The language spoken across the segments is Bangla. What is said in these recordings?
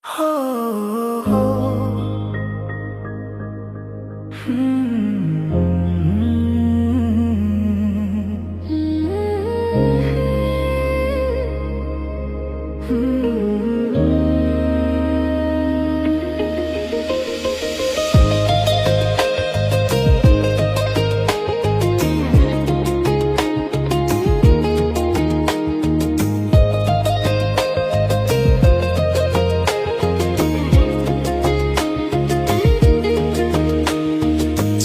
हो, हो,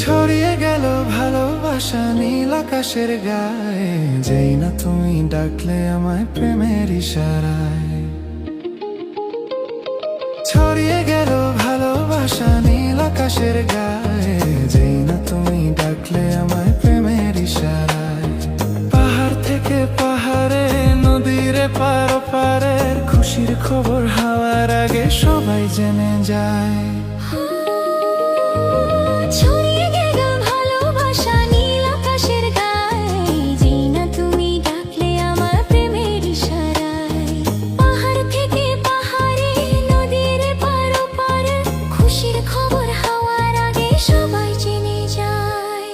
ছড়িয়ে গেল ভালোবাসা নীল আকাশের গায়ে, যেই না তুমি ডাকলে আমায় প্রেমের ইশারায়। ছড়িয়ে গেল ভালোবাসা নীল আকাশের গায়ে, যেই না তুমি ডাকলে আমায় প্রেমের ইশারায়। পাহাড় থেকে পাহাড়ে, নদীর পার পারের খুশির খবর হাওয়ার আগে সবাই জেনে যায়। ছড়িয়ে গেল ভালোবাসা নীল আকাশের গায়ে, যেই না তুমি ডাকলে আমার প্রেমের ইশারায়। পাহাড় থেকে পাহাড়ে, নদীর পার পারে খুশির খবর হাওয়ার আগে সবাই জেনে যায়।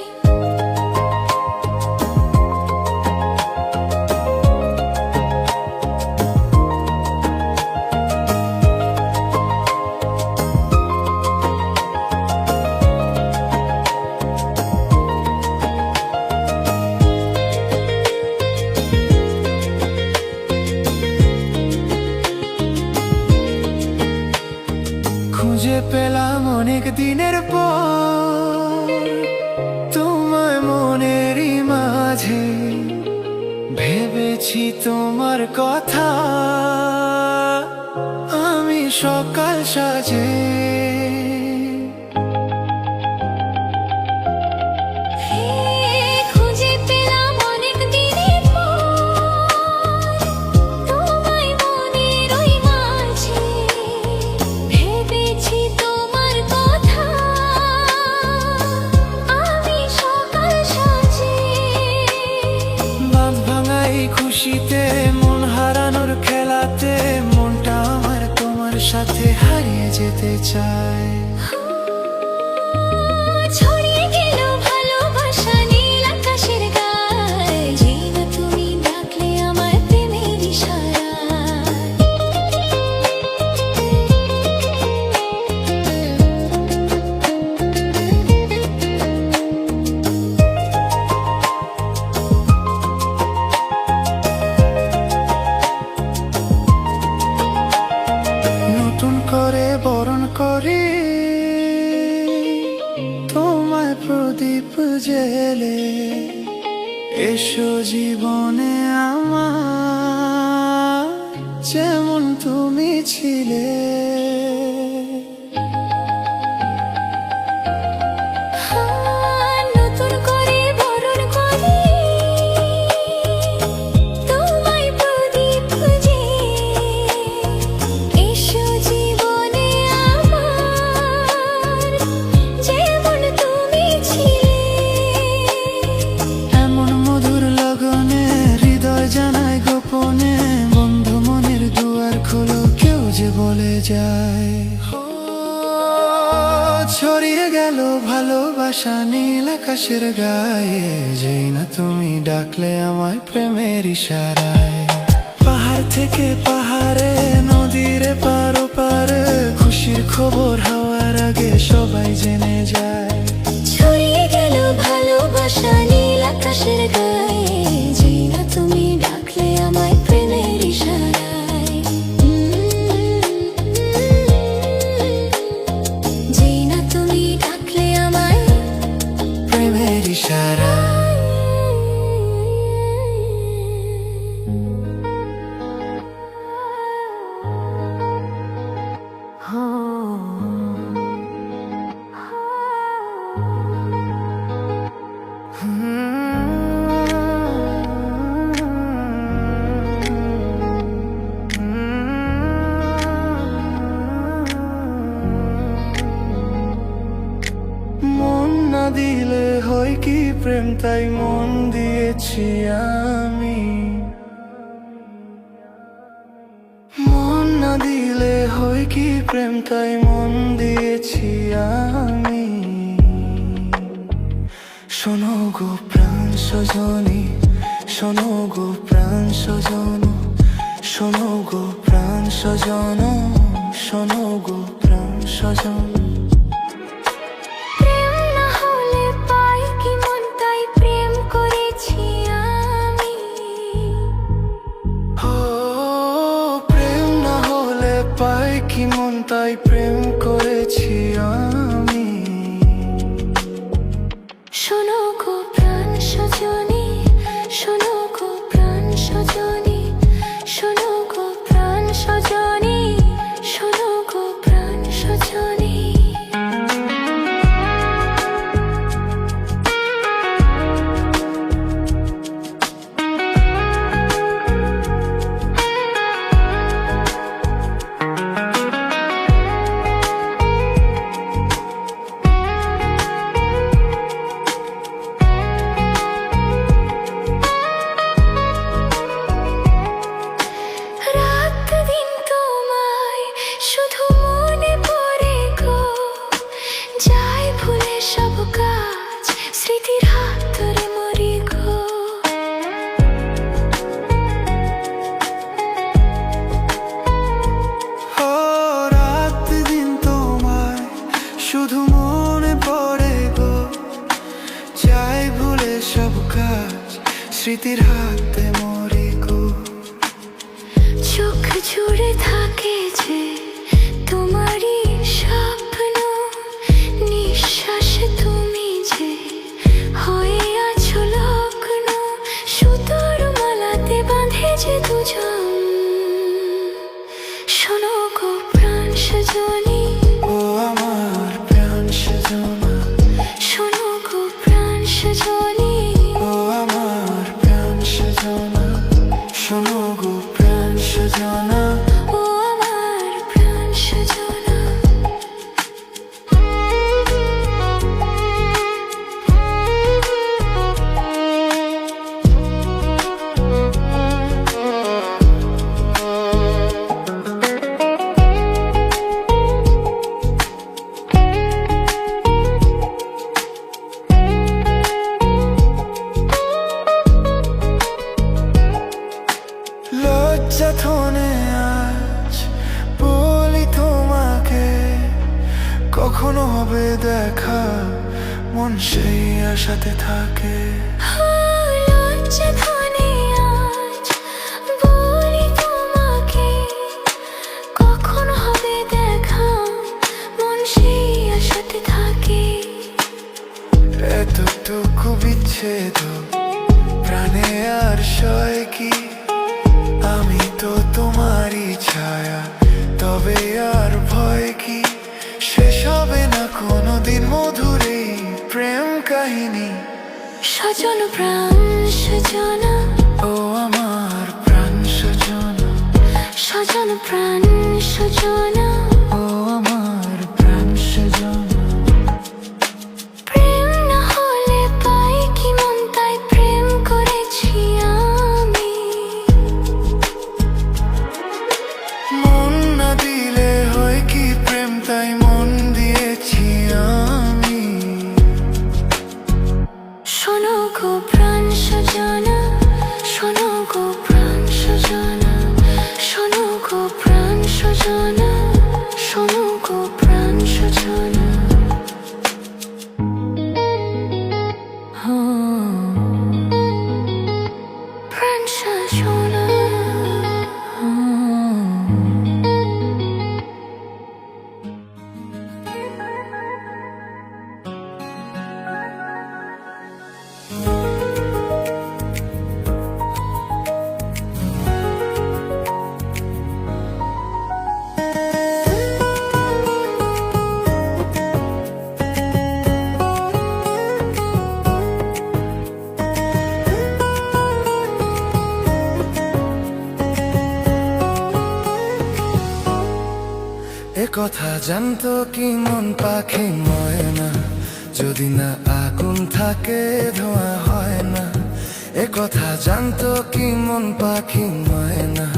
খুঁজে পেলাম অনেক দিনের পর তোমায় মনেরই মাঝে, ভেবেছি তোমার কথা আমি সকাল সাজে। খুঁজে পেলাম অনেক দিনের পর তোমায় মনের ওই মাঝে, ভেবেছি তোমার কথা আমি সকাল সাজে। বাঁধ ভাঙা এই খুশিতে, মন হারানোর খেলাতে, মনটা আমার তোমার সাথে হারিয়ে যেতে চায়। ছড়িয়ে গেল ভালোবাসা নীল আকাশের গায়ে, যেই না তুমি ডাকলে আমার প্রেমের ইশারায়। নতুন করে বরণ করি তোমায় প্রদীপ জেলে, এসো জীবনে আমার যেমন তুমি ছিলে। নতুন করে বরণ করি তোমায় প্রদীপ জেলে, এসো জীবনে আমার যেমন তুমি ছিলে। এমন মধুর লগনে হৃদয় জানায় গোপনে, বন্ধু মনের দুয়ার খোলো, কেউ যে বলে যায়। ছড়িয়ে গেল ভালোবাসা নীল আকাশের গায়ে, যেই না তুমি ডাকলে আমায় প্রেমের ইশারায়। পাহাড় থেকে পাহাড়ে, নদীর পার পারে খুশির খবর হাওয়ার আগে সবাই জেনে যায়। ছড়িয়ে গেল ভালোবাসা নীল আকাশের গায়ে, যেই না তুমি ডাকলে আমায় প্রেমের ইশারায়। যেই না তুমি ডাকলে আমায় প্রেমের ইশারায়। মন না দিলে হয় কি প্রেম, তাই মন দিয়েছি আমি। মন না দিলে হয় কি প্রেম, তাই মন দিয়েছি আমি। শোনো গো প্রাণ সজনী, শোনো গো প্রাণ সজন, শোনো গো প্রাণ সজন, শোনো গো প্রাণ সজন। প্রেম না হলে পাই কি মন, তাই প্রেম করেছি আমি। ও প্রেম না হলে পাই কি মন, তাই প্রেম করেছি আমি। শোনো গো প্রাণ সজনী, শোনো গো প্রাণ সজনী, শোনো গো প্রাণ সজনী, শোনো গো প্রাণ সজনী। রাত দিন তোমায় শুধু মনে পড়ে গো, যাই ভুলে সব কাজ, স্মৃতির হাত ধরে মরি গো। ও রাত দিন তোমায় শুধু মনে পড়ে গো, চাই ভুলে সব কাজ, স্মৃতির হাতে মরি গো। চোখ জুড়ে থাকে যে তোমারই স্বপ্ন, নিঃশ্বাসে তুমি যে হয়ে আছো লগ্ন, সুতোর মালাতে বাঁধে যে দুজন। শোনো গো প্রাণ সজনী, ও আমার প্রাণ সজনা, শোনো গো প্রাণ সজনী, ও আমার প্রাণ সজনা, শোনো গো প্রাণ সজনা। ও আমার প্রাণ সজনা। লজ্জা থনে আজ বলি তোমাকে, কখনো হবে দেখা, মন সেই আশাতে থাকে। লজ্জা ধনে আজ বলি তোমাকে, কখন হবে দেখা, মন সেই আশাতে থাকে। এতটুকু বিচ্ছেদ প্রাণে আর সয় কি, আমি তো তোমারই ছায়া, তবে আর ভয় কি, শেষ হবে না কোনোদিন মধুর এই প্রেম কাহিনী। সজন প্রাণ সজনা, ও আমার প্রাণ সজনা, সজন প্রাণ সজনা। ও আমার প্রাণ সজনা। প্রেম না হলে পাই কি মন, তাই প্রেম করেছি আমি। মন না দিলে হয় কি প্রেম, তাই মন দিয়েছি আমি। শোনো গো প্রাণ সজনা, শোনো গো প্রাণ সজনা, শোনো গো প্রাণ সজনা, শোনো গো প্রাণ সজনা। প্রাণ সজনা। এ কথা জানতো কি মন পাখি ময়না, যদি না আগুন থাকে ধোঁয়া হয় না। এ কথা জানতো কি মন পাখি ময়না,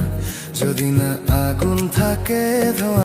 যদি না আগুন থাকে ধোঁয়া